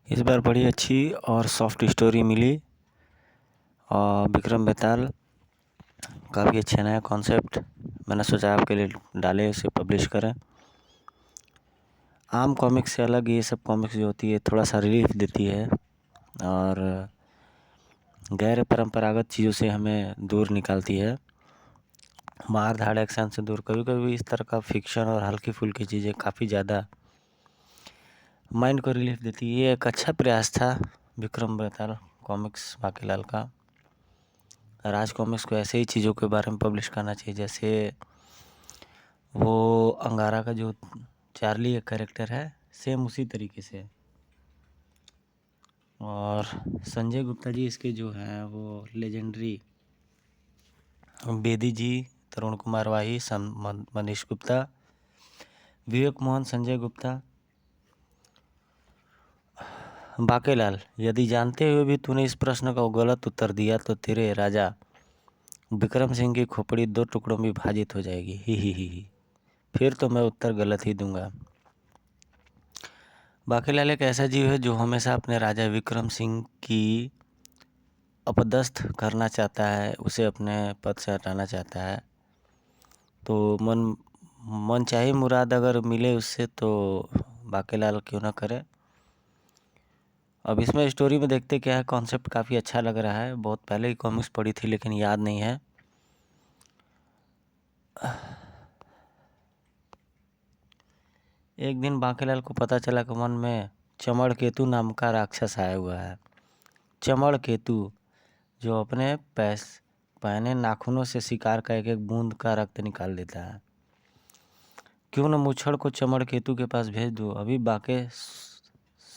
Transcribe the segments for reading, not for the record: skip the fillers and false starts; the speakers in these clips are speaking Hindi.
इस बार बड़ी अच्छी और सॉफ्ट स्टोरी मिली और विक्रम बेताल काफ़ी अच्छा नया कॉन्सेप्ट मैंने सोचा आपके लिए डाले, इसे पब्लिश करें। आम कॉमिक्स से अलग ये सब कॉमिक्स जो होती है थोड़ा सा रिलीफ देती है और गैर परंपरागत चीज़ों से हमें दूर निकालती है, मार धाड़ एक्शन से दूर। कभी कभी इस तरह का फिक्शन और हल्की फुल्की चीज़ें काफ़ी ज़्यादा माइंड को रिलीफ देती है। ये एक अच्छा प्रयास था विक्रम बेताल कॉमिक्स बाकीलाल का। राज कॉमिक्स को ऐसे ही चीज़ों के बारे में पब्लिश करना चाहिए, जैसे वो अंगारा का जो चार्ली एक कैरेक्टर है सेम उसी तरीके से। और संजय गुप्ता जी इसके जो हैं वो लेजेंडरी, बेदी जी, तरुण कुमार वाही, मनीष गुप्ता, विवेक मोहन, संजय गुप्ता। बाकीलाल, यदि जानते हुए भी तूने इस प्रश्न का गलत उत्तर दिया तो तेरे राजा विक्रम सिंह की खोपड़ी 2 टुकड़ों में विभाजित हो जाएगी। ही। फिर तो मैं उत्तर गलत ही दूंगा। बाकीलाल एक ऐसा जीव है जो हमेशा अपने राजा विक्रम सिंह की अपदस्थ करना चाहता है, उसे अपने पद से हटाना चाहता है। तो मन चाहे मुराद अगर मिले उससे तो बाकीलाल क्यों ना करे। अब इसमें स्टोरी में देखते क्या है, कॉन्सेप्ट काफ़ी अच्छा लग रहा है। बहुत पहले ही कॉमिक्स पढ़ी थी लेकिन याद नहीं है। एक दिन बाकीलाल को पता चला कि वन में चमड़ केतु नाम का राक्षस आया हुआ है। चमड़ केतु जो अपने पहने नाखूनों से शिकार का एक एक बूंद का रक्त निकाल देता है। क्यों न मुच्छड़ को चमड़ केतु के पास भेज दूँ। अभी बाके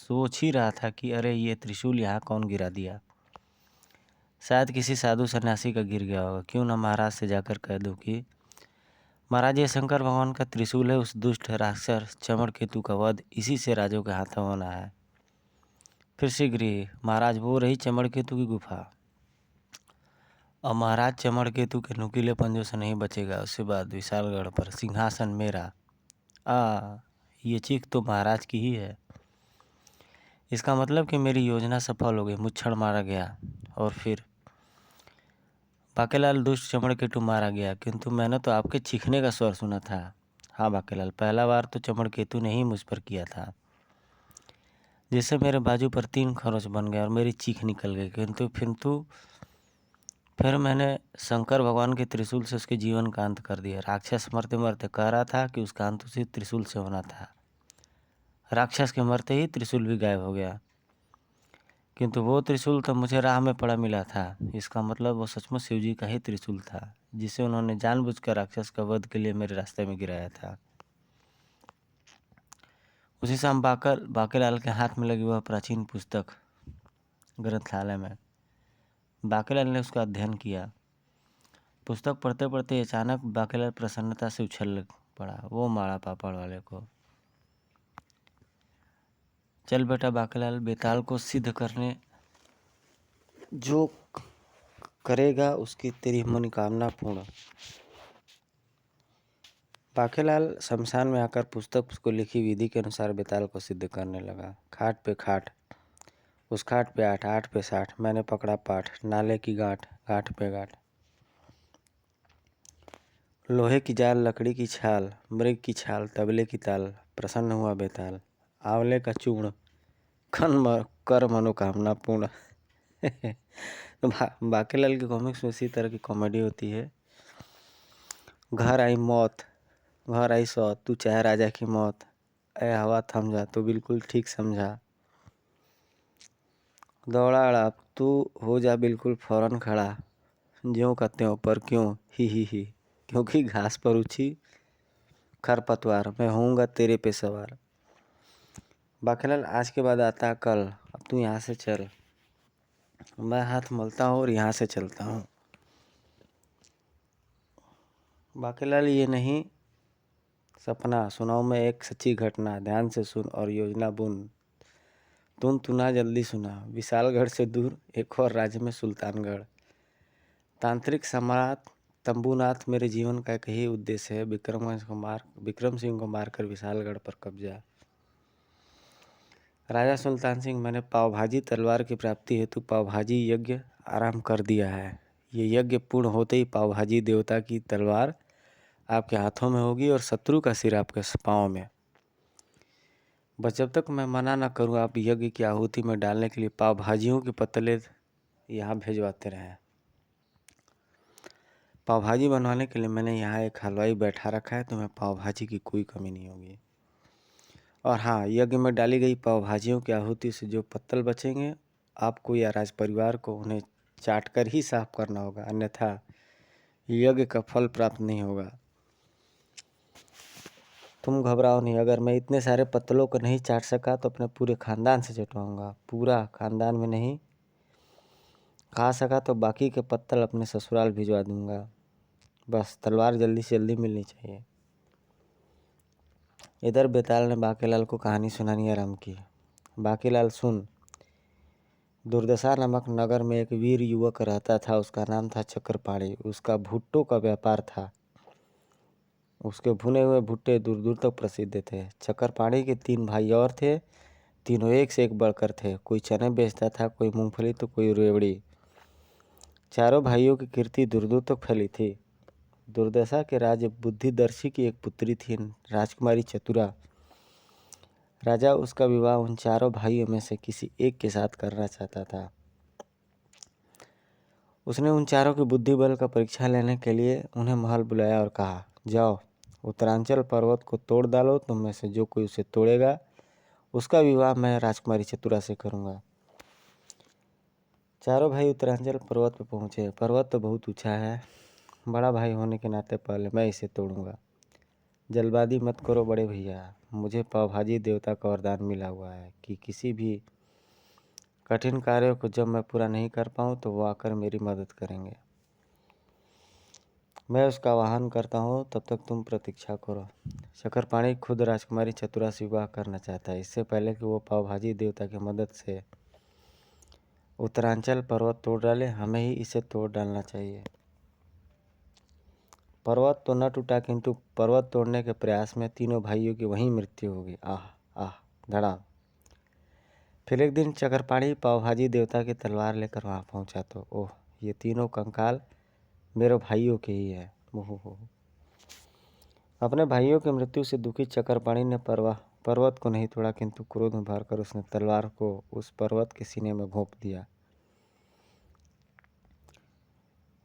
सोच ही रहा था कि अरे ये त्रिशूल यहाँ कौन गिरा दिया, शायद किसी साधु सन्यासी का गिर गया होगा। क्यों न महाराज से जाकर कह दूँ कि महाराज ये शंकर भगवान का त्रिशूल है, उस दुष्ट राक्षस चमड़ केतु का वध इसी से राजों के हाथों होना है। फिर शीघ्र ही महाराज वो रही चमड़ केतु की गुफा। और महाराज चमड़ केतु के नुकीले पंजों से नहीं बचेगा। उसके बाद विशालगढ़ पर सिंहासन मेरा। ये चीख तो महाराज की ही है। इसका मतलब कि मेरी योजना सफल हो गई। मुच्छड़ मारा गया और फिर बाकीलाल दुष्ट चमड़ केतु मारा गया, किंतु मैंने तो आपके चीखने का स्वर सुना था। हाँ बाकीलाल, पहला वार तो चमड़ केतु ने ही मुझ पर किया था, जिससे मेरे बाजू पर 3 खरोंच बन गए और मेरी चीख निकल गई। किंतु फिर मैंने शंकर भगवान के त्रिशूल से उसके जीवन का अंत कर दिया। राक्षस मरते मरते कह रहा था कि उसका अंत उसी त्रिशूल से होना था। राक्षस के मरते ही त्रिशूल भी गायब हो गया, किंतु वो त्रिशूल तो मुझे राह में पड़ा मिला था। इसका मतलब वो सचमुच शिव जी का ही त्रिशूल था, जिसे उन्होंने जानबूझकर राक्षस का वध के लिए मेरे रास्ते में गिराया था। उसी शाम बाकीलाल के हाथ में लगी वह प्राचीन पुस्तक ग्रंथालय में बाकीलाल ने उसका अध्ययन किया। पुस्तक पढ़ते पढ़ते अचानक बाकीलाल प्रसन्नता से उछल पड़ा। वो मारा पापड़ वाले को। चल बेटा बाकीलाल, बेताल को सिद्ध करने जो करेगा उसकी तेरी मनोकामना पूर्ण। बाकीलाल शमशान में आकर पुस्तक को लिखी विधि के अनुसार बेताल को सिद्ध करने लगा। खाट पे खाट, उस खाट पे 8, 8 पे 60, मैंने पकड़ा पाठ, नाले की गांठ, गांठ पे गांठ। लोहे की जाल, लकड़ी की छाल, मृग की छाल, तबले की ताल, प्रसन्न हुआ बेताल। आंवले का चूर्ण, कर मनोकामना पूर्ण। तो बाकीलाल के कॉमिक्स में इसी तरह की कॉमेडी होती है। घर आई मौत, घर आई सौत, तू चाहे राजा की मौत, ऐ हवा थम जा, तो बिल्कुल ठीक समझा। दौड़ा अड़ा, तू हो जा बिल्कुल फौरन खड़ा, ज्यों का त्यों पर क्यों, ही, क्योंकि घास पर उछी खरपतवार, मैं होऊंगा तेरे पे सवार। बाकीलाल, आज के बाद आता कल, अब तू यहाँ से चल। मैं हाथ मलता हूँ और यहाँ से चलता हूँ। बाकीलाल, ये नहीं सपना, सुनाऊँ मैं एक सच्ची घटना, ध्यान से सुन और योजना बुन। तू ना जल्दी सुना। विशालगढ़ से दूर एक और राज्य में सुल्तानगढ़। तांत्रिक सम्राट तंबूनाथ मेरे जीवन का एक ही उद्देश्य है, विक्रम सिंह को मारकर विशालगढ़ पर कब्जा। राजा सुल्तान सिंह, मैंने पाव भाजी तलवार की प्राप्ति हेतु पाव भाजी यज्ञ आरंभ कर दिया है। ये यज्ञ पूर्ण होते ही पाव भाजी देवता की तलवार आपके हाथों में होगी और शत्रु का सिर आपके पाँव में। बस जब तक मैं मना न करूँ आप यज्ञ की आहुति में डालने के लिए पाव भाजियों के पतले यहाँ भेजवाते रहें। पाव भाजी बनवाने के लिए मैंने यहाँ एक हलवाई बैठा रखा है, तुम्हें पाव भाजी की कोई कमी नहीं होगी। और हाँ, यज्ञ में डाली गई पाव भाजियों की आहुति से जो पत्तल बचेंगे आपको या राज परिवार को उन्हें चाट कर ही साफ करना होगा, अन्यथा यज्ञ का फल प्राप्त नहीं होगा। तुम घबराओ नहीं, अगर मैं इतने सारे पत्तलों को नहीं चाट सका तो अपने पूरे खानदान से चटवाऊंगा। पूरा खानदान में नहीं खा सका तो बाकी के पत्तल अपने ससुराल भिजवा दूंगा। बस तलवार जल्दी से जल्दी मिलनी चाहिए। इधर बेताल ने बाकीलाल को कहानी सुनानी आरंभ की। बाकीलाल सुन, दुर्दशा नामक नगर में एक वीर युवक रहता था। उसका नाम था चक्रपाणी। उसका भुट्टों का व्यापार था। उसके भुने हुए भुट्टे दूर दूर तक प्रसिद्ध थे। चक्रपाणी के 3 भाई और थे। तीनों एक से एक बढ़कर थे। कोई चने बेचता था, कोई मूंगफली तो कोई रेवड़ी। चारों भाइयों की कीर्ति दूर दूर तक फैली थी। दुर्दशा के राजा बुद्धिदर्शी की एक पुत्री थी, राजकुमारी चतुरा। राजा उसका विवाह उन चारों भाइयों में से किसी एक के साथ करना चाहता था। उसने उन चारों की बुद्धि बल का परीक्षा लेने के लिए उन्हें महल बुलाया और कहा, जाओ उत्तरांचल पर्वत को तोड़ डालो। तुम में से जो कोई उसे तोड़ेगा उसका विवाह मैं राजकुमारी चतुरा से करूँगा। चारों भाई उत्तरांचल पर्वत पर पहुँचे। पर्वत तो बहुत ऊंचा है। बड़ा भाई होने के नाते पहले मैं इसे तोड़ूंगा। जल्दबाजी मत करो बड़े भैया, मुझे पाव भाजी देवता का वरदान मिला हुआ है कि किसी भी कठिन कार्य को जब मैं पूरा नहीं कर पाऊँ तो वो आकर मेरी मदद करेंगे। मैं उसका आवाहन करता हूँ, तब तक तुम प्रतीक्षा करो। चक्रपाणी खुद राजकुमारी चतुरा से विवाह करना चाहता है। इससे पहले कि वो पाव भाजी देवता की मदद से उत्तरांचल पर्वत तोड़ डाले, हमें ही इसे तोड़ डालना चाहिए। पर्वत तो न टूटा, किंतु पर्वत तोड़ने के प्रयास में तीनों भाइयों की वहीं मृत्यु हो गई। आह आह धड़ाम। फिर एक दिन चक्रपाणी पाव भाजी देवता की तलवार लेकर वहाँ पहुँचा तो ओह, ये तीनों कंकाल मेरे भाइयों के ही है। ओहो। अपने भाइयों की मृत्यु से दुखी चक्रपाणी ने पर्वत को नहीं तोड़ा, किंतु क्रोध में भरकर उसने तलवार को उस पर्वत के सीने में घोंप दिया।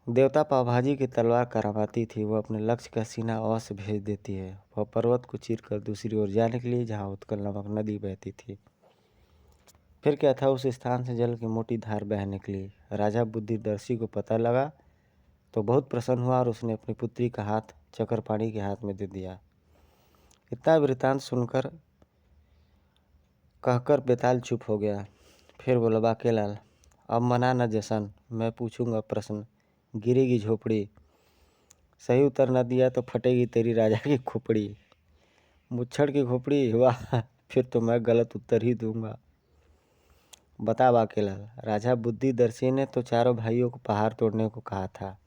देवता पाव भाजी की तलवार करामाती थी। वह अपने लक्ष्य का सीना अवश्य भेज देती है। वह पर्वत को चीरकर दूसरी ओर जा निकली, जहाँ उत्कल नामक नदी बहती थी। फिर क्या था, उस स्थान से जल की मोटी धार बह निकली। राजा बुद्धिदर्शी को पता लगा तो बहुत प्रसन्न हुआ और उसने अपनी पुत्री का हाथ चक्रपाणी के हाथ में दे दिया। इतना वृतांत सुनकर कहकर बेताल चुप हो गया। फिर बोला, बाकीलाल अब मना न जशन, मैं पूछूंगा प्रश्न। गिरेगी झोपड़ी, सही उत्तर न दिया तो फटेगी तेरी राजा की खोपड़ी। मुच्छड़ की खोपड़ी, वाह, फिर तो मैं गलत उत्तर ही दूंगा। बता बाकीलाल, राजा बुद्धिदर्शी ने तो चारों भाइयों को पहाड़ तोड़ने को कहा था।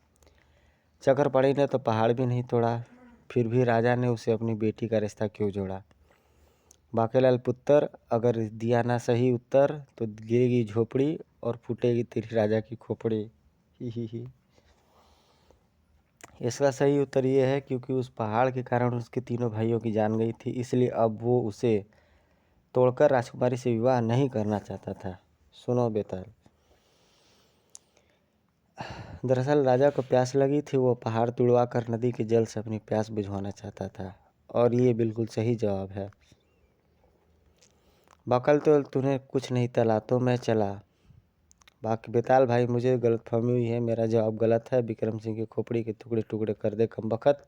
चक्रपाणी ने तो पहाड़ भी नहीं तोड़ा, फिर भी राजा ने उसे अपनी बेटी का रिश्ता क्यों जोड़ा। बाकीलाल पुत्र, अगर दिया ना सही उत्तर तो गिरेगी झोपड़ी और फूटेगी तेरी राजा की खोपड़ी। ही। इसका सही उत्तर ये है क्योंकि उस पहाड़ के कारण उसके तीनों भाइयों की जान गई थी, इसलिए अब वो उसे तोड़कर राजकुमारी से विवाह नहीं करना चाहता था। सुनो बेताल, दरअसल राजा को प्यास लगी थी। वो पहाड़ तुड़वा कर नदी के जल से अपनी प्यास बुझवाना चाहता था, और ये बिल्कुल सही जवाब है। बकल तो तूने कुछ नहीं तला तो मैं चला। बाकी बेताल भाई, मुझे गलतफहमी हुई है, मेरा जवाब गलत है। विक्रम सिंह की खोपड़ी के टुकड़े टुकड़े कर दे कमबख्त।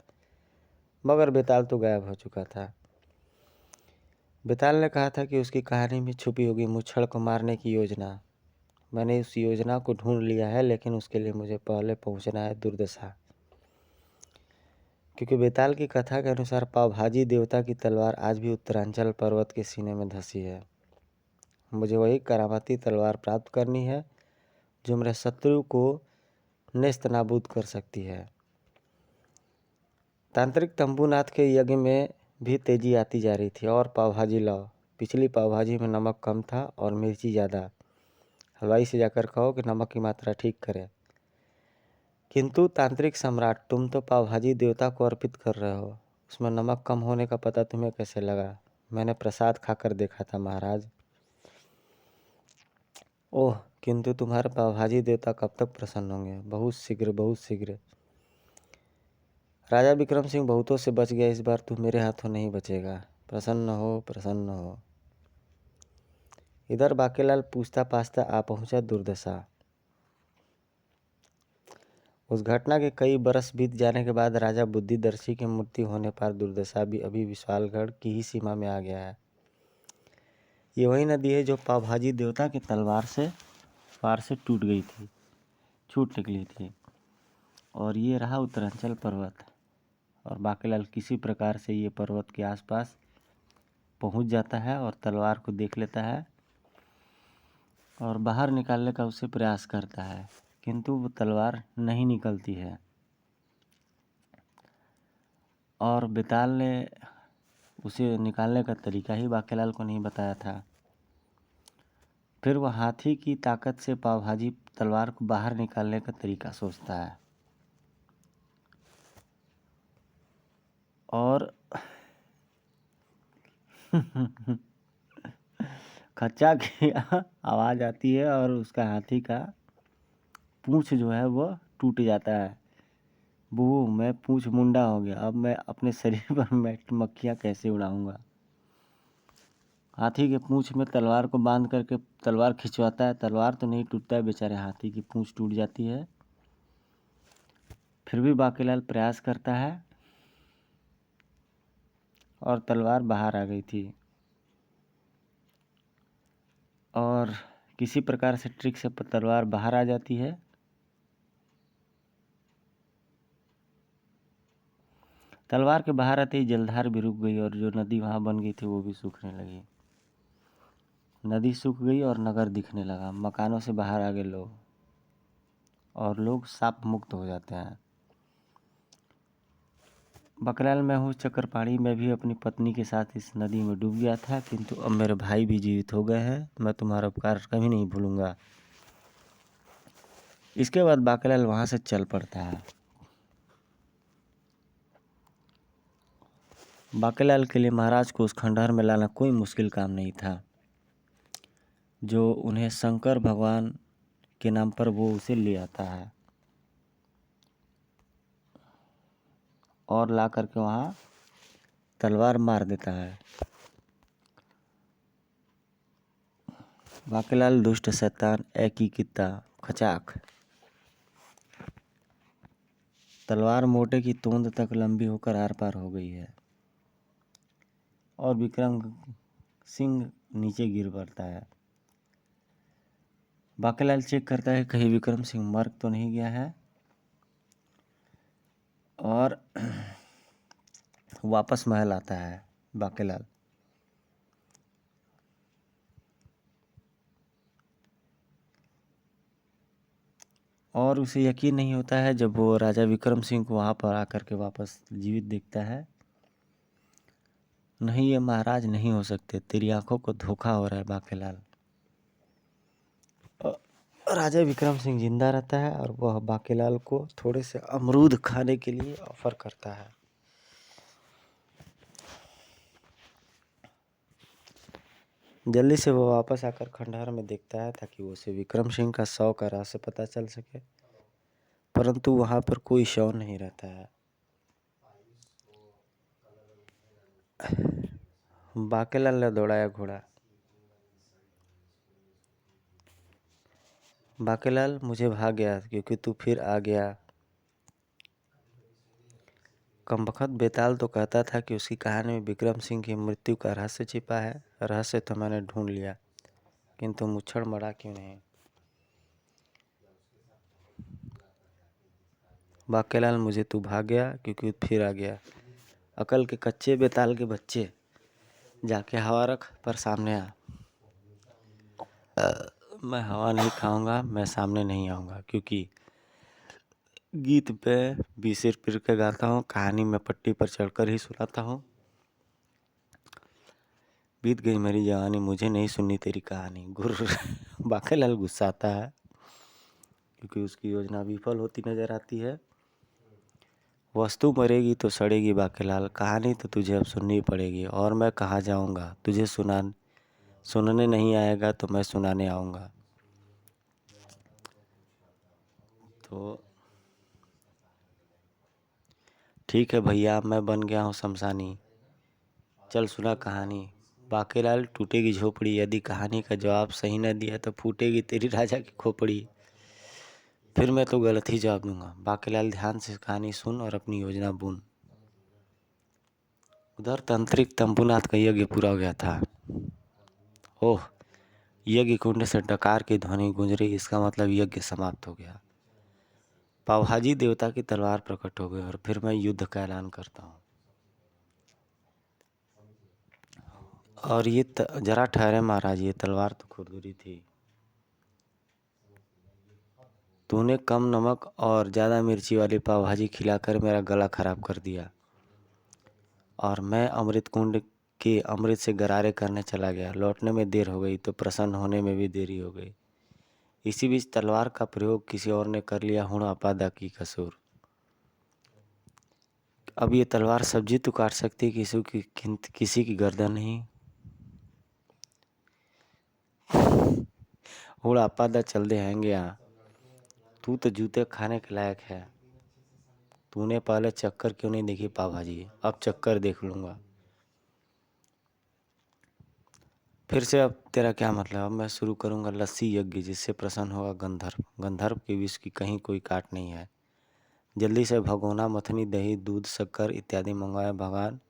मगर बेताल तो गायब हो चुका था। बेताल ने कहा था कि उसकी कहानी में छुपी होगी मुच्छड़ को मारने की योजना। मैंने उस योजना को ढूंढ लिया है, लेकिन उसके लिए मुझे पहले पहुंचना है दुर्दशा। क्योंकि बेताल की कथा के अनुसार पाव भाजी देवता की तलवार आज भी उत्तरांचल पर्वत के सीने में धंसी है। मुझे वही करामाती तलवार प्राप्त करनी है जो मेरे शत्रु को नेस्त नाबूद कर सकती है। तांत्रिक तंबूनाथ के यज्ञ में भी तेजी आती जा रही थी। और पाव भाजी लाओ, पिछली पाव भाजी में नमक कम था और मिर्ची ज़्यादा। हलवाई से जाकर कहो कि नमक की मात्रा ठीक करे। किंतु तांत्रिक सम्राट, तुम तो पाव भाजी देवता को अर्पित कर रहे हो, उसमें नमक कम होने का पता तुम्हें कैसे लगा? मैंने प्रसाद खाकर देखा था महाराज। ओह, किंतु तुम्हारे पाव भाजी देवता कब तक प्रसन्न होंगे? बहुत शीघ्र, बहुत शीघ्र। राजा विक्रम सिंह बहुतों से बच गया, इस बार तू मेरे हाथों नहीं बचेगा। प्रसन्न हो, प्रसन्न हो। इधर बाकेलाल पूछता पाछता आ पहुंचा दुर्दशा। उस घटना के कई बरस बीत जाने के बाद राजा बुद्धिदर्शी की मृत्यु होने पर दुर्दशा भी अभी विशालगढ़ की ही सीमा में आ गया है। ये वही नदी है जो पाव भाजी देवता की तलवार से पार से टूट गई थी, छूट निकली थी। और ये रहा उत्तरांचल पर्वत। और बाकेलाल किसी प्रकार से ये पर्वत के आसपास पहुंच जाता है और तलवार को देख लेता है और बाहर निकालने का उसे प्रयास करता है, किंतु वो तलवार नहीं निकलती है। और बेताल ने उसे निकालने का तरीका ही बाकेलाल को नहीं बताया था। फिर वह हाथी की ताकत से पाव भाजी तलवार को बाहर निकालने का तरीका सोचता है और खच्चा की आवाज़ आती है और उसका हाथी का पूंछ जो है वो टूट जाता है। बू, मैं पूंछ मुंडा हो गया, अब मैं अपने शरीर पर मक्खियाँ कैसे उड़ाऊंगा। हाथी के पूंछ में तलवार को बांध करके तलवार खिंचवाता है, तलवार तो नहीं टूटता है, बेचारे हाथी की पूंछ टूट जाती है। फिर भी बाकेलाल प्रयास करता है और तलवार बाहर आ गई थी। और किसी प्रकार से ट्रिक से तलवार बाहर आ जाती है। तलवार के बाहर आते ही जलधार भी रुक गई और जो नदी वहाँ बन गई थी वो भी सूखने लगी। नदी सूख गई और नगर दिखने लगा। मकानों से बाहर आ गए लोग और लोग साप मुक्त हो जाते हैं। बकराल, मैं हूँ चक्रपाणी, मैं भी अपनी पत्नी के साथ इस नदी में डूब गया था, किंतु अब मेरे भाई भी जीवित हो गए हैं। मैं तुम्हारा उपकार कभी नहीं भूलूंगा। इसके बाद बाकेलाल वहाँ से चल पड़ता है। बाकेलाल के लिए महाराज को उस खंडहर में लाना कोई मुश्किल काम नहीं था। जो उन्हें शंकर भगवान के नाम पर वो उसे ले आता है और ला करके वहाँ तलवार मार देता है। बाकेलाल दुष्ट शैतान की कित्ता खचाक। तलवार मोटे की तोंद तक लंबी होकर आर पार हो गई है और विक्रम सिंह नीचे गिर पड़ता है। बाकेलाल चेक करता है कहीं विक्रम सिंह मर तो नहीं गया है और वापस महल आता है बाकेलाल। और उसे यकीन नहीं होता है जब वो राजा विक्रम सिंह को वहाँ पर आकर के वापस जीवित देखता है। नहीं, ये महाराज नहीं हो सकते, तेरी आंखों को धोखा हो रहा है बाकेलाल। राजा विक्रम सिंह जिंदा रहता है और वह बाकेलाल को थोड़े से अमरूद खाने के लिए ऑफर करता है। जल्दी से वो वापस आकर खंडहर में देखता है ताकि वो उसे विक्रम सिंह का शव का रहस्य पता चल सके, परंतु वहाँ पर कोई शव नहीं रहता है। बाकेलाल ने दौड़ाया घोड़ा। बाकेलाल, मुझे भाग गया क्योंकि तू फिर आ गया। कमबख्त बेताल तो कहता था कि उसकी कहानी में विक्रम सिंह की मृत्यु का रहस्य छिपा है। रहस्य तो मैंने ढूंढ लिया, किंतु मुच्छड़ मरा क्यों नहीं? बाकेलाल, मुझे तू भाग गया क्योंकि फिर आ गया। अकल के कच्चे बेताल के बच्चे, जाके हवा रख पर सामने आ। मैं हवा नहीं खाऊंगा, मैं सामने नहीं आऊँगा, क्योंकि गीत पे भी सिर पीर के गाता हूँ, कहानी में पट्टी पर चढ़कर ही सुनाता हूँ। बीत गई मेरी जवानी, मुझे नहीं सुननी तेरी कहानी। बाकेलाल गुस्साता है क्योंकि उसकी योजना विफल होती नजर आती है। वस्तु मरेगी तो सड़ेगी बाकेलाल, कहानी तो तुझे अब सुननी पड़ेगी। और मैं कहाँ जाऊँगा, तुझे सुनने नहीं आएगा तो मैं सुनाने आऊँगा। तो ठीक है भैया, मैं बन गया हूँ शमशानी, चल सुना कहानी। बाकेलाल टूटेगी झोपड़ी, यदि कहानी का जवाब सही न दिया तो फूटेगी तेरी राजा की खोपड़ी। फिर मैं तो गलत ही जवाब दूंगा। बाकेलाल ध्यान से कहानी सुन और अपनी योजना बुन। उधर तांत्रिक तंबूनाथ का यज्ञ पूरा हो गया था। ओह, यज्ञ कुंड से डकार की ध्वनि गूंज रही, इसका मतलब यज्ञ समाप्त हो गया। पावहाजी देवता की तलवार प्रकट हो गई और फिर मैं युद्ध का ऐलान करता हूँ। और ये जरा ठहरे महाराज, ये तलवार तो खुरदुरी थी। तूने कम नमक और ज़्यादा मिर्ची वाली पाव भाजी खिलाकर मेरा गला खराब कर दिया और मैं अमृत कुंड के अमृत से गरारे करने चला गया। लौटने में देर हो गई तो प्रसन्न होने में भी देरी हो गई। इसी बीच तलवार का प्रयोग किसी और ने कर लिया, हुण अपादा की कसूर। अब ये तलवार सब्जी तो काट सकती, किसी की गर्दन नहीं। हुण अपादा चल दे हैंगे यहाँ, तू तो जूते खाने के लायक है। तूने पहले चक्कर क्यों नहीं देखी पाव भाजी, अब चक्कर देख लूँगा। फिर से अब तेरा क्या मतलब, अब मैं शुरू करूँगा लस्सी यज्ञ, जिससे प्रसन्न होगा गंधर्व। गंधर्व के विष की कहीं कोई काट नहीं है। जल्दी से भगोना, मथनी, दही, दूध, शक्कर इत्यादि मंगवाए भगवान,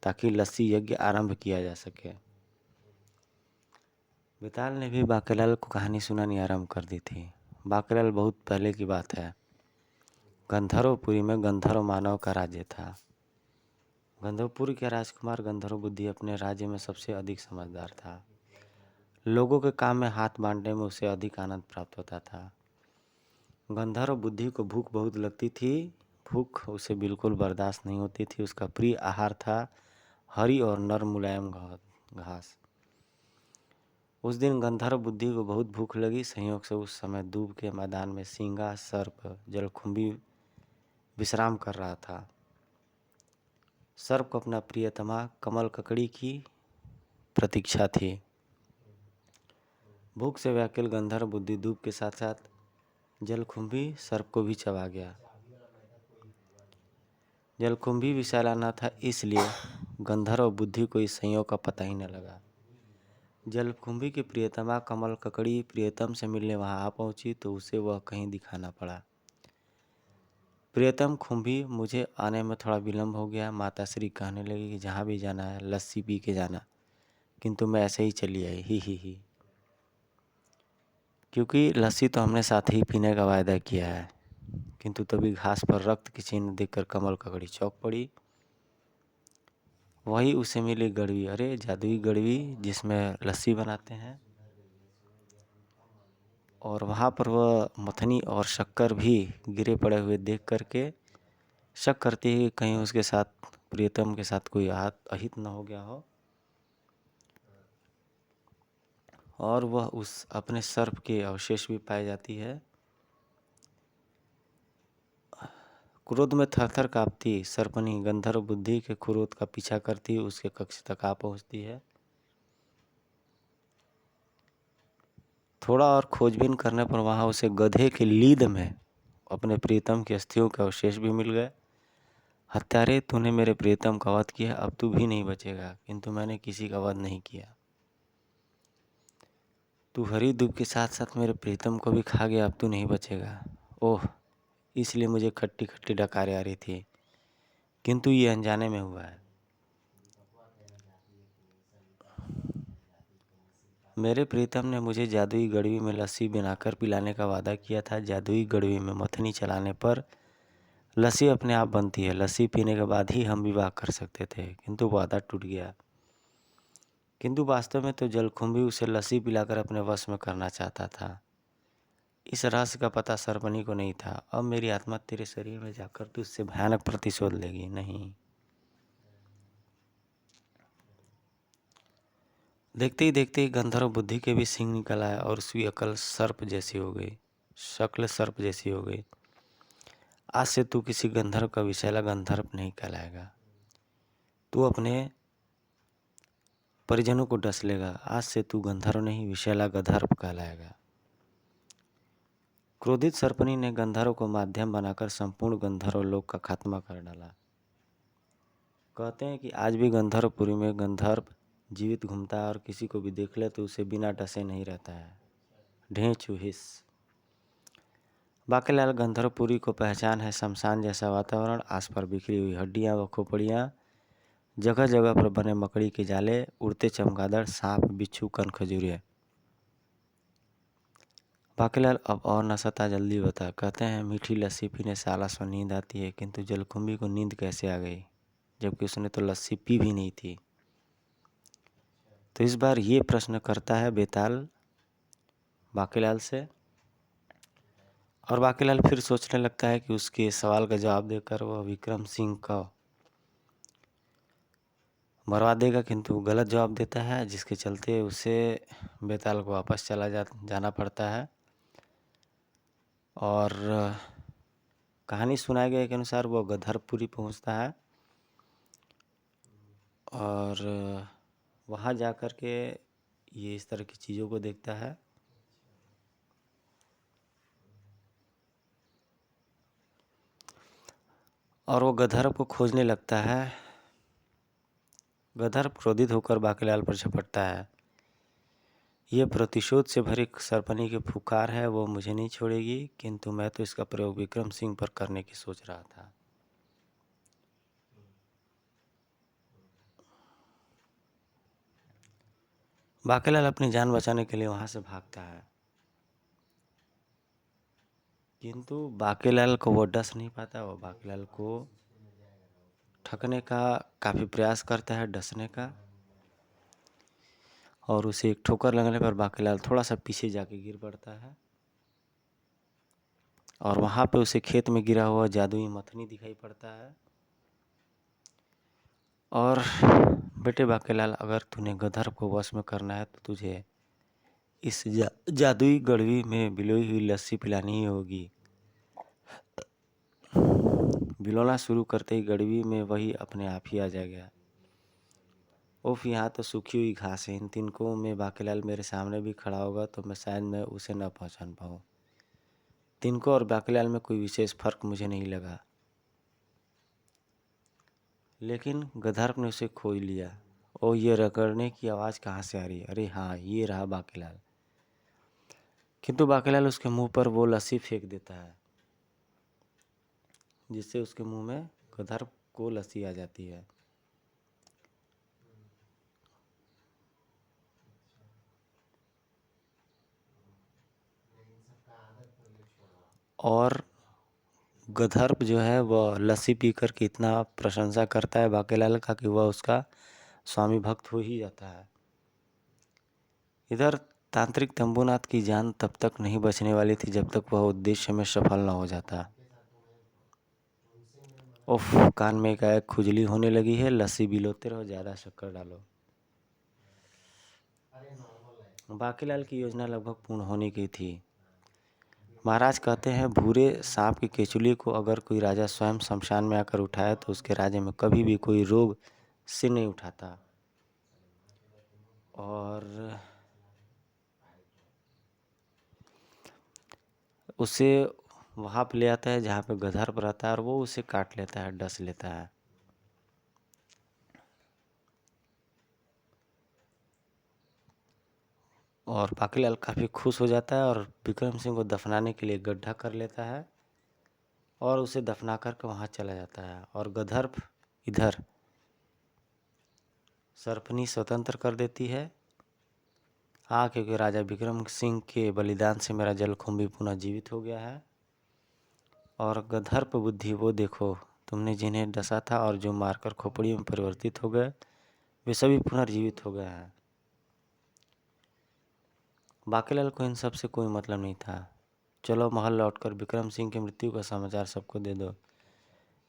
ताकि लस्सी यज्ञ आरंभ किया जा सके। बेताल ने भी बाकेलाल को कहानी सुनानी आरंभ कर दी थी। बाकेलाल बहुत पहले की बात है। गंधर्वपुरी में गंधर्व मानव का राज्य था। गंधर्वपुरी का राजकुमार गंधर्व बुद्धि अपने राज्य में सबसे अधिक समझदार था। लोगों के काम में हाथ बांटने में उसे अधिक आनंद प्राप्त होता था। गंधर्व बुद्धि को भूख बहुत लगती थी। भूख उसे बिल्कुल बर्दाश्त नहीं होती थी। उसका प्रिय आहार था हरी और नरम मुलायम घास। उस दिन गंधर्व बुद्धि को बहुत भूख लगी। संयोग से उस समय दूब के मैदान में सींगा सर्प जलकुंभी विश्राम कर रहा था। सर्प को अपना प्रियतमा कमल ककड़ी की प्रतीक्षा थी। भूख से व्याकुल गंधर्व बुद्धि दूब के साथ साथ जलकुंभी सर्प को भी चबा गया। जलकुंभी विषैला न था, इसलिए गंधर्व बुद्धि को इस संयोग का पता ही न लगा। जलकुंभी की प्रियतमा कमल ककड़ी प्रियतम से मिलने वहां आ पहुंची तो उसे वह कहीं दिखाना पड़ा। प्रियतम खुंभी, मुझे आने में थोड़ा विलम्ब हो गया। माता श्री कहने लगी कि जहाँ भी जाना है लस्सी पी के जाना, किंतु मैं ऐसे ही चली आई ही। क्योंकि लस्सी तो हमने साथ ही पीने का वायदा किया है। किंतु तभी घास पर रक्त की चिन्ह देखकर कमल ककड़ी चौंक पड़ी। वही उसे मिली गड़वी, अरे जादुई गड़वी जिसमें लस्सी बनाते हैं। और वहाँ पर वह मथनी और शक्कर भी गिरे पड़े हुए देख करके शक करती है कि कहीं उसके साथ प्रियतम के साथ कोई अहित न हो गया हो। और वह उस अपने सर्प के अवशेष भी पाई जाती है। क्रोध में थरथर कांपती सर्पनी गंधर्व बुद्धि के क्रोध का पीछा करती उसके कक्ष तक आ पहुंचती है। थोड़ा और खोजबीन करने पर वहां उसे गधे के लीद में अपने प्रियतम की अस्थियों के अवशेष भी मिल गए। हत्यारे, तूने मेरे प्रियतम का वध किया, अब तू भी नहीं बचेगा। किंतु मैंने किसी का वध नहीं किया। तू हरी दूब के साथ साथ मेरे प्रीतम को भी खा गया, अब तू नहीं बचेगा। ओह, इसलिए मुझे खट्टी खट्टी डकारें आ रही थी, किंतु ये अनजाने में हुआ है। मेरे प्रीतम ने मुझे जादुई गड़वी में लस्सी बनाकर पिलाने का वादा किया था। जादुई गड़वी में मथनी चलाने पर लस्सी अपने आप बनती है। लस्सी पीने के बाद ही हम विवाह कर सकते थे, किंतु वादा टूट गया। किंतु वास्तव में तो जलकुंभी उसे लस्सी पिलाकर अपने वश में करना चाहता था। इस रहस्य का पता सर्पनी को नहीं था। अब मेरी आत्मा तेरे शरीर में जाकर तुझसे भयानक प्रतिशोध लेगी। नहीं, देखते ही देखते ही गंधर्व बुद्धि के भी सींग निकल आए और उसकी अकल सर्प जैसी हो गई, शक्ल सर्प जैसी हो गई। आज से तू किसी गंधर्व का विषैला गंधर्व नहीं कहलाएगा, तू अपने परिजनों को डस लेगा। आज से तू गंधर्व नहीं विषैला गंधर्व कहलाएगा। क्रोधित सर्पनी ने गंधर्व को माध्यम बनाकर संपूर्ण गंधर्व लोक का खात्मा कर डाला। कहते हैं कि आज भी गंधर्वपुरी में गंधर्व जीवित घूमता है और किसी को भी देख ले तो उसे बिना डसे नहीं रहता है। ढेंचू हिस। बाकीलाल गंधर्वपुरी को पहचान है शमशान जैसा वातावरण, आस पर बिखरी हुई हड्डियां व खोपड़ियां, जगह जगह पर बने मकड़ी के जाले, उड़ते चमगादड़, सांप, बिच्छू, कनखजूरे। बाकीलाल अब और न सता, जल्दी बता। कहते हैं मीठी लस्सी पीने से आलस और नींद आती है, किंतु जलकुंभी को नींद कैसे आ गई जबकि उसने तो लस्सी पी भी नहीं थी। तो इस बार ये प्रश्न करता है बेताल बाकीलाल से, और बाकीलाल फिर सोचने लगता है कि उसके सवाल का जवाब देकर वह विक्रम सिंह को मरवा देगा, किंतु गलत जवाब देता है, जिसके चलते उसे बेताल को वापस जाना पड़ता है। और कहानी सुनाए गए के अनुसार वो गंधर्वपुरी पहुंचता है और वहाँ जा कर के ये इस तरह की चीज़ों को देखता है। और वो गंधर्व को खोजने लगता है। गंधर्व क्रोधित होकर बाकीलाल पर झपटता है। यह प्रतिशोध से भरी सर्पनी की पुकार है, वो मुझे नहीं छोड़ेगी, किंतु मैं तो इसका प्रयोग विक्रम सिंह पर करने की सोच रहा था। बाकीलाल अपनी जान बचाने के लिए वहाँ से भागता है, किंतु बाकीलाल को वो डस नहीं पाता। वो बाकीलाल को ठगने का काफ़ी प्रयास करता है, डसने का, और उसे एक ठोकर लगने पर बाकीलाल थोड़ा सा पीछे जाके गिर पड़ता है और वहाँ पे उसे खेत में गिरा हुआ जादुई मथनी दिखाई पड़ता है। और बेटे बाकीलाल, अगर तूने गंधर्व को वश में करना है तो तुझे इस जादुई गड़वी में बिलोई हुई लस्सी पिलानी ही होगी। बिलोना शुरू करते ही गड़वी में वही अपने आप ही आ जाएगा। उफ, यहाँ तो सूखी हुई घास है, इन तिनकों में बाकीलाल मेरे सामने भी खड़ा होगा तो मैं उसे न पहचान पाऊँ। तिनको और बाकीलाल में कोई विशेष फर्क मुझे नहीं लगा, लेकिन गंधर्व ने उसे खोज लिया। ओ, ये रगड़ने की आवाज़ कहाँ से आ रही है? अरे हाँ, ये रहा बाकीलाल। किंतु बाकीलाल उसके मुंह पर वो लस्सी फेंक देता है, जिससे उसके मुंह में गंधर्व को लस्सी आ जाती है। और गंधर्व जो है वह लस्सी पी कर के इतना प्रशंसा करता है बाकीलाल का कि वह उसका स्वामी भक्त हो ही जाता है। इधर तांत्रिक तंबूनाथ की जान तब तक नहीं बचने वाली थी जब तक वह उद्देश्य में सफल न हो जाता। उफ, कान में एकाएक खुजली होने लगी है, लस्सी बिलोते रहो, ज़्यादा शक्कर डालो। बाकीलाल की योजना लगभग पूर्ण होने की थी। महाराज कहते हैं भूरे सांप की केचुली को अगर कोई राजा स्वयं शमशान में आकर उठाए तो उसके राज्य में कभी भी कोई रोग सिर नहीं उठाता। और उसे वहाँ पे ले आता है जहाँ पे गंधर्व रहता है और वो उसे काट लेता है, डस लेता है। और बाकीलाल काफ़ी खुश हो जाता है और विक्रम सिंह को दफनाने के लिए गड्ढा कर लेता है और उसे दफना करके वहाँ चला जाता है। और गंधर्व इधर सर्पनी स्वतंत्र कर देती है। हाँ, क्योंकि राजा विक्रम सिंह के बलिदान से मेरा जलकुंभी पुनः जीवित हो गया है। और गंधर्व बुद्धि वो देखो, तुमने जिन्हें डसा था और जो मारकर खोपड़ी में परिवर्तित हो गए, वे सभी पुनर्जीवित हो गए हैं। बाकीलाल को इन सब से कोई मतलब नहीं था। चलो महल लौटकर विक्रम सिंह की मृत्यु का समाचार सबको दे दो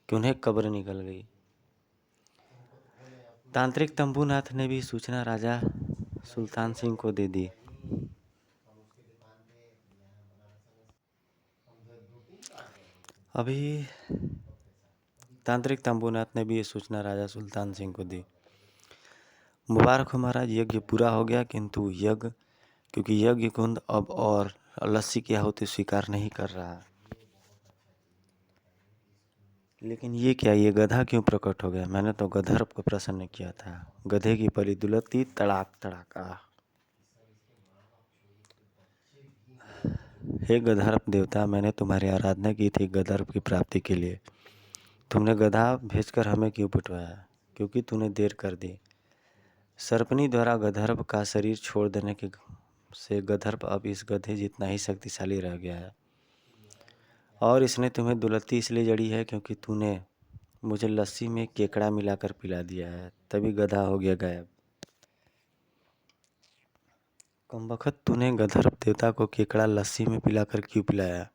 कि उन्हें कब्र निकल गई। तांत्रिक तंबूनाथ ने भी सूचना राजा सुल्तान सिंह को दे दी। अभी तांत्रिक तंबूनाथ ने भी ये सूचना राजा सुल्तान सिंह को दी। मुबारक हो महाराज, यज्ञ पूरा हो गया, किंतु क्योंकि यज्ञ कुंड अब और लस्सी की आहुति स्वीकार नहीं कर रहा। लेकिन ये क्या, ये गधा क्यों प्रकट हो गया? मैंने तो गधर्व को प्रसन्न किया था। गधे की पली दुलत्ती, तड़ाक तड़ाका। हे गधर्व देवता, मैंने तुम्हारी आराधना की थी गधर्व की प्राप्ति के लिए। तुमने गधा भेजकर हमें क्यों पिटवाया? क्योंकि तूने देर कर दी। सर्पनी द्वारा गधर्व का शरीर छोड़ देने के से गधर्व अब इस गधे जितना ही शक्तिशाली रह गया है। और इसने तुम्हें दुलत्ती इसलिए जड़ी है क्योंकि तूने मुझे लस्सी में केकड़ा मिलाकर पिला दिया है, तभी गधा हो गया गायब। कमबख्त, तूने गधर्व देवता को केकड़ा लस्सी में पिलाकर क्यों पिलाया?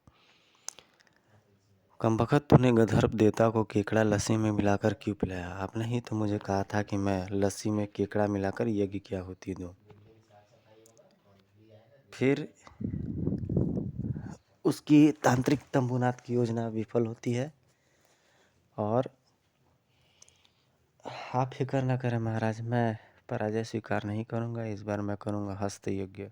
कमबख्त, तूने गधर्व देवता को केकड़ा लस्सी में मिलाकर क्यों पिलाया? आपने ही तो मुझे कहा था कि मैं लस्सी में केकड़ा मिलाकर यज्ञ की आहुति दूं। फिर उसकी तांत्रिक तंबूनाथ की योजना विफल होती है। और आप फिक्र न करें महाराज, मैं पराजय स्वीकार नहीं करूंगा। इस बार मैं करूंगा हस्त यज्ञ।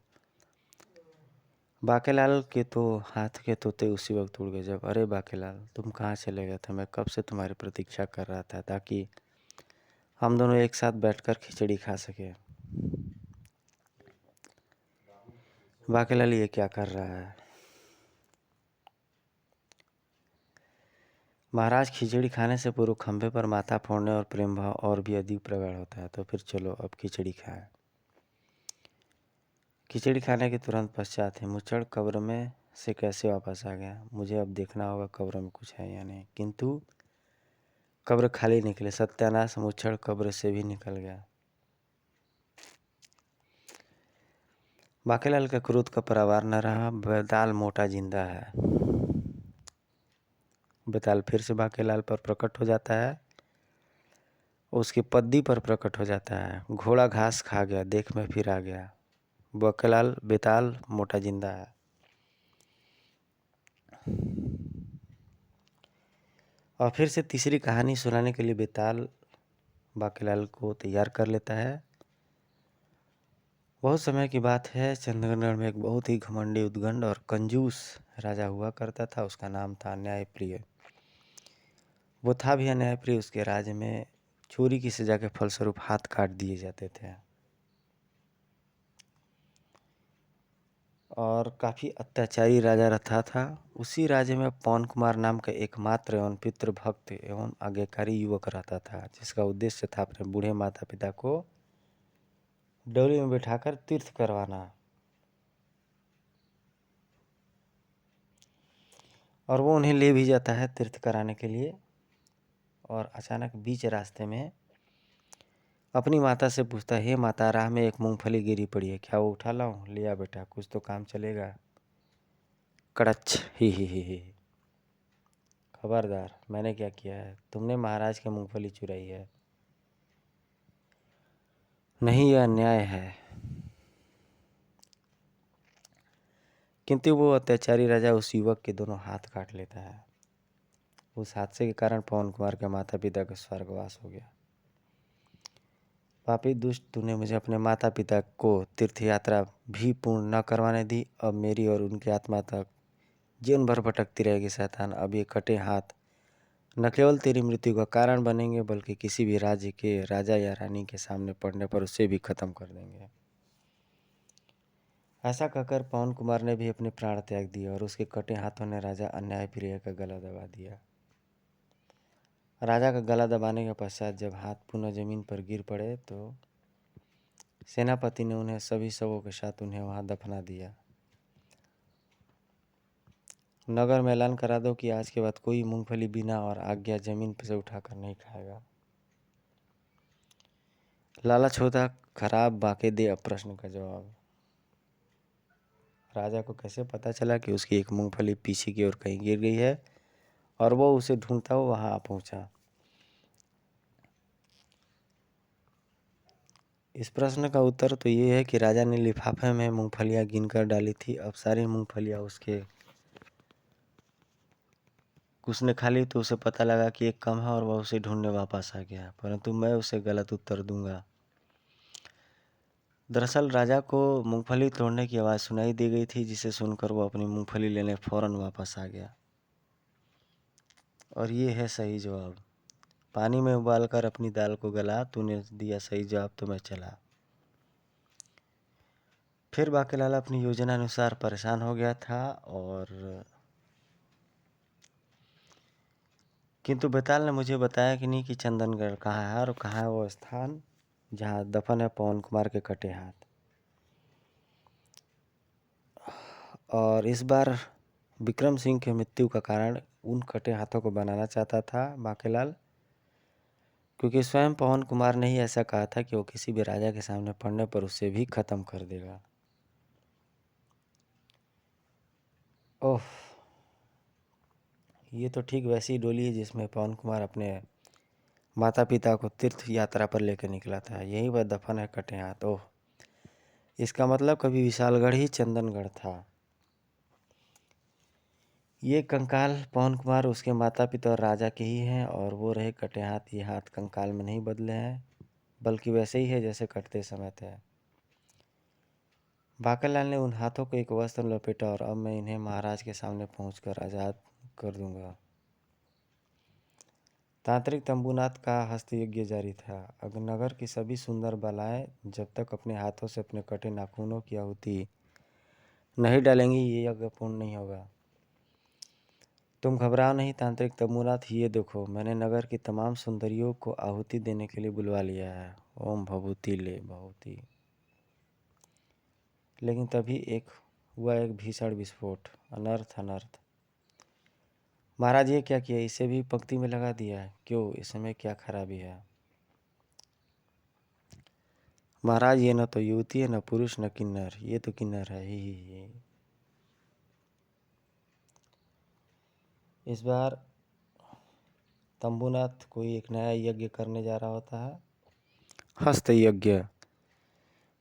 बाकेलाल के तो हाथ के तोते उसी वक्त उड़ गए जब, अरे बाकेलाल तुम कहाँ चले गए थे? मैं कब से तुम्हारी प्रतीक्षा कर रहा था ताकि हम दोनों एक साथ बैठकर खिचड़ी खा सके। बाकेलाल ये क्या कर रहा है? महाराज, खिचड़ी खाने से पूर्व खंभे पर माथा फोड़ने और प्रेम भाव और भी अधिक प्रगाढ़ होता है। तो फिर चलो अब खिचड़ी खाएं। खिचड़ी खाने के तुरंत पश्चात ही मुचड़ कब्र में से कैसे वापस आ गया? मुझे अब देखना होगा कब्र में कुछ है या नहीं। किंतु कब्र खाली निकले। सत्यानाश, मुचड़ कब्र से भी निकल गया। बाकेलाल का क्रोध का परावार न रहा। बेताल मोटा जिंदा है। बेताल फिर से बाकेलाल पर प्रकट हो जाता है, उसकी पद्दी पर प्रकट हो जाता है। घोड़ा घास खा गया, देख में फिर आ गया। बाकेलाल बेताल मोटा जिंदा है। और फिर से तीसरी कहानी सुनाने के लिए बेताल बाकेलाल को तैयार कर लेता है। बहुत समय की बात है, चंद्रगढ़ में एक बहुत ही घमंडी, उद्दंड और कंजूस राजा हुआ करता था। उसका नाम था न्यायप्रिय। वो था भी अन्यायप्रिय। उसके राज्य में चोरी की सजा के फलस्वरूप हाथ काट दिए जाते थे और काफ़ी अत्याचारी राजा रहा था। उसी राज्य में पवन कुमार नाम का एकमात्र एवं पितृभक्त एवं आज्ञाकारी युवक रहता था, जिसका उद्देश्य था अपने बूढ़े माता पिता को डोली में बैठाकर तीर्थ करवाना। और वो उन्हें ले भी जाता है तीर्थ कराने के लिए। और अचानक बीच रास्ते में अपनी माता से पूछता है, हे माता, राह में एक मूंगफली गिरी पड़ी है, क्या वो उठा लाऊं? लिया बेटा, कुछ तो काम चलेगा। कड़च ही। खबरदार, मैंने क्या किया है? तुमने महाराज की मूंगफली चुराई है। नहीं, यह अन्याय है। किंतु वो अत्याचारी राजा उस युवक के दोनों हाथ काट लेता है। उस हादसे के कारण पवन कुमार के माता पिता का स्वर्गवास हो गया। पापी दुष्ट, तूने मुझे अपने माता पिता को तीर्थ यात्रा भी पूर्ण न करवाने दी। अब मेरी और उनकी आत्मा तक जीवन भर भटकती रहेगी। शैतान, अब ये कटे हाथ न केवल तेरी मृत्यु का कारण बनेंगे, बल्कि किसी भी राज्य के राजा या रानी के सामने पड़ने पर उसे भी खत्म कर देंगे। ऐसा कहकर पवन कुमार ने भी अपने प्राण त्याग दिए और उसके कटे हाथों ने राजा अन्यायप्रिय का गला दबा दिया। राजा का गला दबाने के पश्चात जब हाथ पुनः जमीन पर गिर पड़े तो सेनापति ने उन्हें सभी शवों के साथ उन्हें वहां दफना दिया। नगर में ऐलान करा दो कि आज के बाद कोई मूंगफली बिना और आज्ञा जमीन से उठाकर नहीं खाएगा। लालच होता खराब, बाके दे अब प्रश्न का जवाब। राजा को कैसे पता चला कि उसकी एक मूंगफली पीछे की ओर कहीं गिर गई है और वो उसे ढूंढता हुआ वहां आ पहुंचा। इस प्रश्न का उत्तर तो ये है कि राजा ने लिफाफे में मूंगफलियां गिनकर डाली थी। अब सारी मूंगफलियां उसने खा ली तो उसे पता लगा कि एक कम है और वह उसे ढूंढने वापस आ गया, परंतु मैं उसे गलत उत्तर दूंगा। दरअसल राजा को मूंगफली तोड़ने की आवाज़ सुनाई दी गई थी, जिसे सुनकर वो अपनी मूंगफली लेने फौरन वापस आ गया। और ये है सही जवाब। पानी में उबालकर अपनी दाल को गला, तूने दिया सही जवाब तो मैं चला। फिर बाकीलाल अपनी योजना अनुसार परेशान हो गया था और किंतु बेताल ने मुझे बताया कि नहीं कि चंदनगढ़ कहाँ है और कहाँ है वो स्थान जहाँ दफन है पवन कुमार के कटे हाथ। और इस बार विक्रम सिंह की मृत्यु का कारण उन कटे हाथों को बनाना चाहता था बाकीलाल, क्योंकि स्वयं पवन कुमार ने ही ऐसा कहा था कि वो किसी भी राजा के सामने पड़ने पर उसे भी खत्म कर देगा। ओह, ये तो ठीक वैसी डोली है जिसमें पवन कुमार अपने माता पिता को तीर्थ यात्रा पर लेकर निकला था। यही वह दफन है कटे हाथ। ओह, इसका मतलब कभी विशालगढ़ ही चंदनगढ़ था। ये कंकाल पवन कुमार उसके माता पिता और राजा के ही हैं और वो रहे कटे हाथ। ये हाथ कंकाल में नहीं बदले हैं, बल्कि वैसे ही है जैसे कटते समय थे। बांकालाल ने उन हाथों को एक वस्त्र में लपेटा और अब मैं इन्हें महाराज के सामने पहुंचकर आज़ाद कर दूंगा। तांत्रिक तंबूनाथ का हस्तयज्ञ जारी था। अगर नगर की सभी सुंदर बालाएं जब तक अपने हाथों से अपने कटे नाखूनों की आहुति नहीं डालेंगी, ये यज्ञ पूर्ण नहीं होगा। तुम घबराओ नहीं तांत्रिक तंबूनाथ, ये देखो मैंने नगर की तमाम सुंदरियों को आहुति देने के लिए बुलवा लिया है। ओम भभूति ले भभूति। लेकिन तभी एक भीषण विस्फोट। अनर्थ अनर्थ। महाराज ये क्या किया? इसे भी पंक्ति में लगा दिया है। क्यों? इसमें क्या खराबी है? महाराज ये न तो युवती है, न पुरुष, न किन्नर। ये तो किन्नर है ही। इस बार तंबूनाथ कोई एक नया यज्ञ करने जा रहा होता है, हस्त यज्ञ।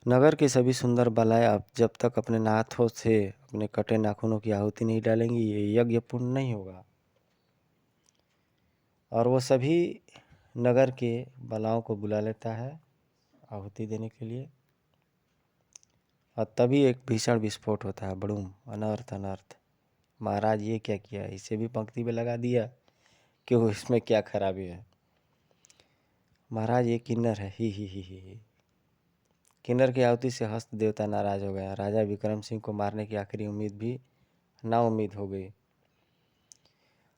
नगर की सभी सुंदर बालाएं अब जब तक अपने नाथों से अपने कटे नाखूनों की आहुति नहीं डालेंगी, ये यज्ञ पूर्ण नहीं होगा। और वो सभी नगर के बालाओं को बुला लेता है आहुति देने के लिए। और तभी एक भीषण विस्फोट होता है। बड़ूम, अनर्थ अनर्थ। महाराज ये क्या किया? इसे भी पंक्ति में लगा दिया। क्यों? इसमें क्या खराबी है? महाराज ये किन्नर है ही। किन्नर की आहुति से हस्त देवता नाराज हो गया। राजा विक्रम सिंह को मारने की आखिरी उम्मीद भी नाउम्मीद हो गई।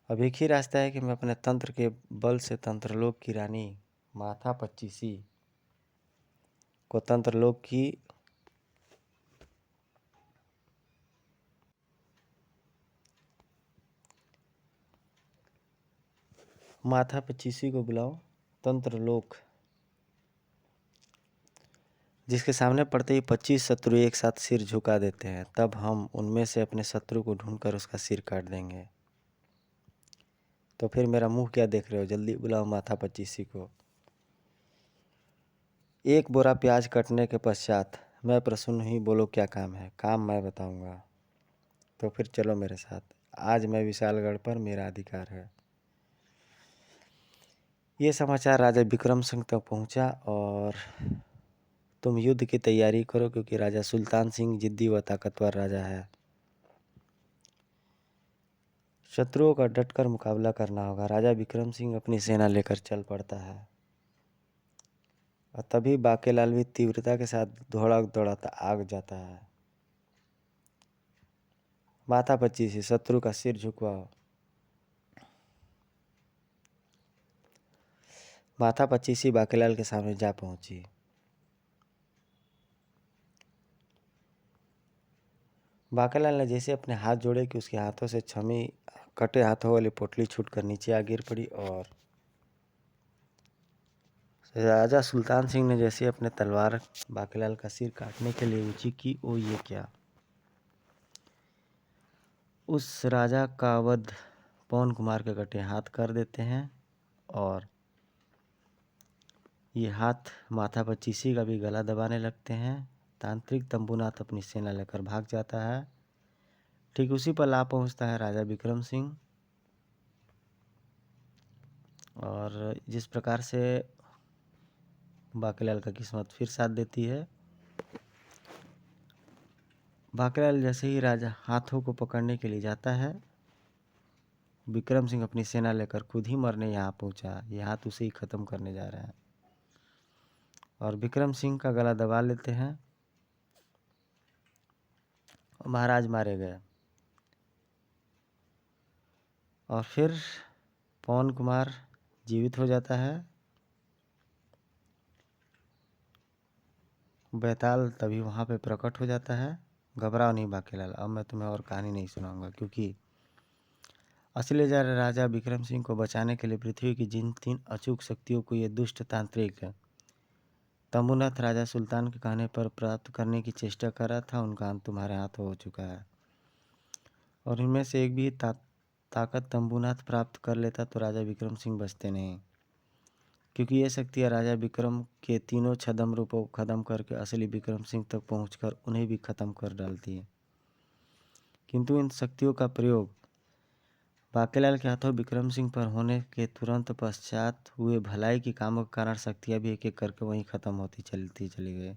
अब एक ही रास्ता है कि मैं अपने तंत्र के बल से तंत्रलोक की रानी माथा पच्चीसी को तंत्रलोक की माथा पच्चीसी को बुलाऊं तंत्रलोक, जिसके सामने पड़ते ही 25 शत्रु एक साथ सिर झुका देते हैं। तब हम उनमें से अपने शत्रु को ढूंढकर उसका सिर काट देंगे। तो फिर मेरा मुंह क्या देख रहे हो? जल्दी बुलाओ माथा पच्चीसी को। एक बोरा प्याज कटने के पश्चात मैं प्रसन्न हुई। बोलो क्या काम है? काम मैं बताऊंगा। तो फिर चलो मेरे साथ। आज मैं विशालगढ़ पर मेरा अधिकार है। ये समाचार राजा विक्रम सिंह तक पहुंचा और तुम युद्ध की तैयारी करो, क्योंकि राजा सुल्तान सिंह जिद्दी व ताकतवर राजा है। शत्रुओं का डटकर मुकाबला करना होगा। राजा विक्रम सिंह अपनी सेना लेकर चल पड़ता है और तभी बाकेलाल भी तीव्रता के साथ दौड़ाता आग जाता है। माथा पच्चीसी, शत्रु का सिर झुकवाओ। माथा पच्चीसी बाकेलाल के सामने जा पहुंची। बाकेलाल ने जैसे अपने हाथ जोड़े कि उसके हाथों से छमी कटे हाथों वाली पोटली छूटकर नीचे आ गिर पड़ी और राजा सुल्तान सिंह ने जैसे अपने तलवार बाकेलाल का सिर काटने के लिए ऊंची की, ओ ये क्या! उस राजा का वध पवन कुमार के कटे हाथ कर देते हैं और ये हाथ माथा पर चीसी का भी गला दबाने लगते हैं। तांत्रिक तंबूनाथ अपनी सेना लेकर भाग जाता है। ठीक उसी पर ला पहुंचता है राजा विक्रम सिंह, और जिस प्रकार से बाकीलाल का किस्मत फिर साथ देती है। बाकीलाल जैसे ही राजा हाथों को पकड़ने के लिए जाता है, विक्रम सिंह अपनी सेना लेकर खुद ही मरने यहाँ पहुंचा। ये हाथ उसे ही खत्म करने जा रहा है, और विक्रम सिंह का गला दबा लेते हैं और महाराज मारे गए। और फिर पवन कुमार जीवित हो जाता है। बैताल तभी वहाँ पे प्रकट हो जाता है। घबराओ नहीं बाकीलाल, अब मैं तुम्हें और कहानी नहीं सुनाऊंगा, क्योंकि असली राजा विक्रम सिंह को बचाने के लिए पृथ्वी की जिन 3 अचूक शक्तियों को ये दुष्ट तांत्रिक तंबूनाथ राजा सुल्तान के कहने पर प्राप्त करने की चेष्टा कर रहा था, उनका अंत तुम्हारे हाथ हो चुका है। और इनमें से एक भी ताकत तंबूनाथ प्राप्त कर लेता तो राजा विक्रम सिंह बचते नहीं, क्योंकि ये शक्तियाँ राजा विक्रम के तीनों छद्म रूपों को खत्म करके असली विक्रम सिंह तक पहुंचकर उन्हें भी खत्म कर डालती है। किंतु इन शक्तियों का प्रयोग बाकीलाल के हाथों विक्रम सिंह पर होने के तुरंत पश्चात हुए भलाई के कामों के कारण शक्तियाँ भी एक एक करके वहीं खत्म होती चली गई।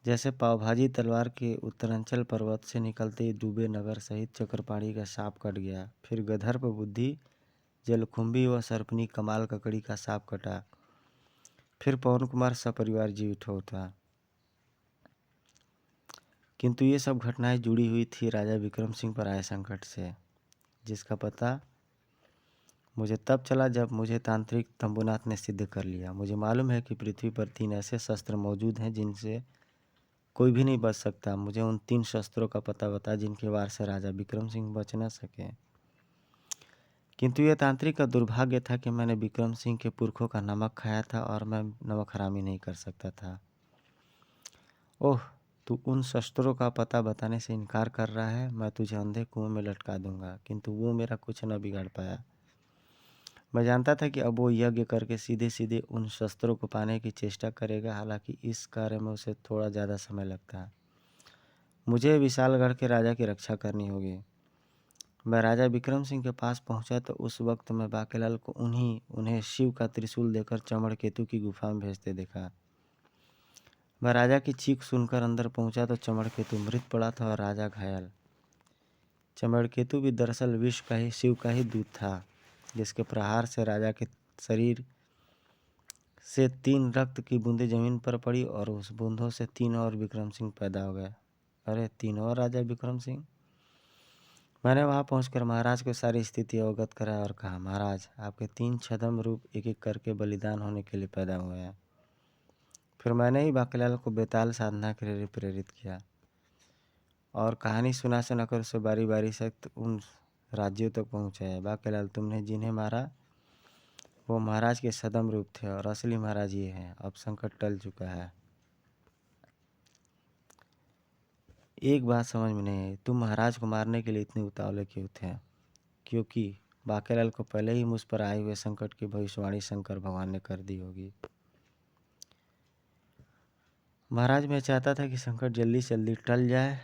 जैसे पावभाजी तलवार के उत्तरांचल पर्वत से निकलते ही डूबे नगर सहित चक्रपाणी का सांप कट गया, फिर गधर्प बुद्धि जलकुंभी व सर्पनी कमाल ककड़ी का सांप कटा, फिर पवन कुमार सपरिवार जीवित होता। किंतु ये सब घटनाएं जुड़ी हुई थी राजा विक्रम सिंह पर आए संकट से, जिसका पता मुझे तब चला जब मुझे तांत्रिक तंबूनाथ ने सिद्ध कर लिया। मुझे मालूम है कि पृथ्वी पर 3 ऐसे शस्त्र मौजूद हैं जिनसे कोई भी नहीं बच सकता। मुझे उन 3 शस्त्रों का पता बता जिनके वार से राजा विक्रम सिंह बच न सके। किंतु यह तांत्रिक का दुर्भाग्य था कि मैंने विक्रम सिंह के पुरखों का नमक खाया था और मैं नमक हरामी नहीं कर सकता था। ओह, तू उन शस्त्रों का पता बताने से इनकार कर रहा है, मैं तुझे अंधे कुएं में लटका दूंगा। किंतु वो मेरा कुछ न बिगाड़ पाया। मैं जानता था कि अब वो यज्ञ करके सीधे सीधे उन शस्त्रों को पाने की चेष्टा करेगा, हालांकि इस कार्य में उसे थोड़ा ज़्यादा समय लगता। मुझे विशालगढ़ के राजा की रक्षा करनी होगी। मैं राजा विक्रम सिंह के पास पहुंचा तो उस वक्त मैं बाकीलाल को उन्हें शिव का त्रिशूल देकर चमड़केतु की गुफा में भेजते देखा। मैं राजा की चीख सुनकर अंदर पहुंचा तो चमड़केतु मृत पड़ा था और राजा घायल। चमड़केतु भी दरअसल विश्व का ही शिव का ही दूत था, जिसके प्रहार से राजा के शरीर से 3 रक्त की बूंदें जमीन पर पड़ी और उस बूंदों से 3 और विक्रम सिंह पैदा हो गए। अरे, 3 और राजा विक्रम सिंह। मैंने वहां पहुंचकर महाराज को सारी स्थिति अवगत कराया और कहा, महाराज, आपके 3 छद्म रूप एक एक करके बलिदान होने के लिए पैदा हुए हैं। फिर मैंने ही बाकीलाल को बेताल साधना के लिए प्रेरित किया और कहानी सुनाकर उसे बारी बारी से उन राज्यों तक पहुँचाया। बाकीलाल, तुमने जिन्हें मारा वो महाराज के छद्म रूप थे और असली महाराज ये हैं। अब संकट टल चुका है। एक बात समझ में नहीं आई, तुम महाराज को मारने के लिए इतने उतावले क्यों थे? क्योंकि बाकीलाल को पहले ही मुझ पर आए हुए संकट की भविष्यवाणी शंकर भगवान ने कर दी होगी। महाराज, मैं चाहता था कि संकट जल्दी से जल्दी टल जाए,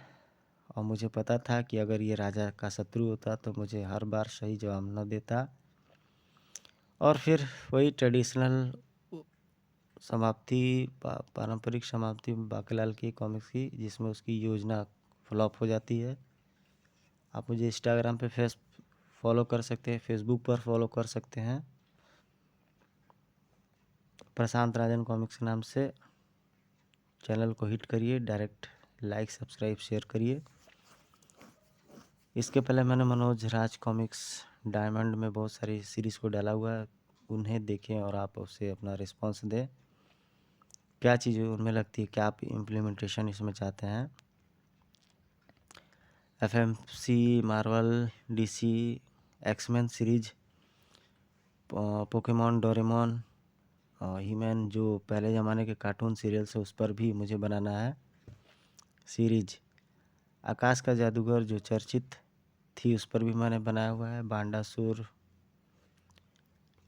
और मुझे पता था कि अगर ये राजा का शत्रु होता तो मुझे हर बार सही जवाब न देता और फिर वही ट्रेडिशनल समाप्ति, पारंपरिक समाप्ति बाकीलाल की कॉमिक्स की, जिसमें उसकी योजना फ्लॉप हो जाती है। आप मुझे इंस्टाग्राम पे फॉलो कर सकते हैं, फेसबुक पर फॉलो कर सकते हैं, प्रशांत राजन कॉमिक्स के नाम से। चैनल को हिट करिए, डायरेक्ट लाइक सब्सक्राइब शेयर करिए। इसके पहले मैंने मनोज राज कॉमिक्स डायमंड में बहुत सारी सीरीज़ को डाला हुआ है, उन्हें देखें और आप उससे अपना रिस्पॉन्स दें। क्या चीज़ें उनमें लगती है, क्या आप इम्प्लीमेंटेशन इसमें चाहते हैं। FMC, Marvel, DC, X Men series, Pokemon, Doraemon, He Man, जो पहले ज़माने के कार्टून सीरियल से, उस पर भी मुझे बनाना है सीरीज। आकाश का जादूगर जो चर्चित थी, उस पर भी मैंने बनाया हुआ है। बांडासुर,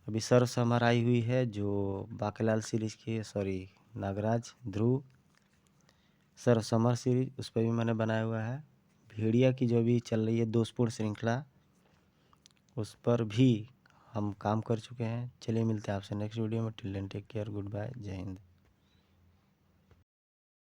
अभी सर्व समर आई हुई है जो बाकेलाल सीरीज की है, सॉरी नागराज ध्रुव सर्व समर सीरीज, उस पर भी मैंने बनाया हुआ है। भेड़िया की जो भी चल रही है दोषपूर्ण श्रृंखला, उस पर भी हम काम कर चुके हैं। चलिए मिलते हैं आपसे नेक्स्ट वीडियो में। Till then take care, good bye, जय हिंद।